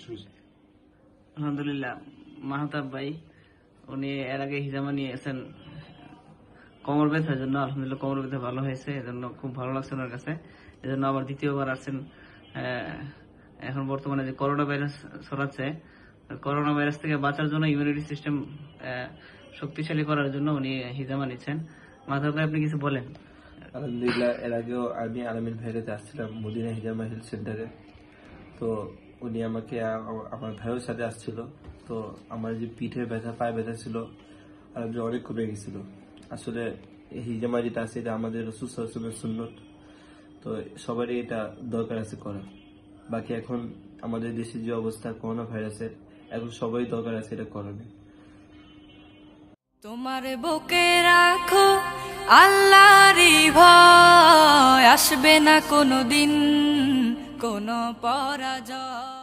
শুরু? আলহামদুলিল্লাহ, মাহতাব ভাই উনি এর আগে হিজামা নিয়েছেন কোমর ব্যথার জন্য। আলহামদুলিল্লাহ কোমর ব্যথা ভালো হয়েছে, এজন্য খুব ভালো লাগছে ওনার কাছে। এজন্য আবার দ্বিতীয়বার আসছেন। এখন বর্তমানে যে করোনা ভাইরাস ছড়াচ্ছে, করোনা ভাইরাস থেকে বাঁচার জন্য ইমিউনিটি সিস্টেম শক্তিশালী করার জন্য উনি হিজামা নিচ্ছেন। মাহতাব ভাই, আপনি কিছু বলেন। আলহামদুলিল্লাহ, এর আগেও আমি আলামিন ভাইয়ের কাছে আসছিলাম মদিনা হিজামা হেলথ সেন্টারে। তো উনি আমাকে আমার ভাইয়ের সাথে আসছিল। তো আমার যে পিঠের ব্যথা, পায়ে ব্যথা ছিল, আলহামদুলিল্লাহ অনেক কমে গেছিল। আসলে এই হিজামা যেটা আছে এটা আমাদের রাসূল সাল্লাল্লাহু আলাইহি ওয়াসাল্লামের সুন্নত। তো সবারই এটা দরকার আছে করা। বাকি এখন আমাদের দেশে যে অবস্থা করোনা ভাইরাসের, এখন সবারই দরকার আছে এটা করানো। তোমার বুকে রাখো আল্লাহরই ভয়, আসবে না কোনোদিন কোনো পরাজয়।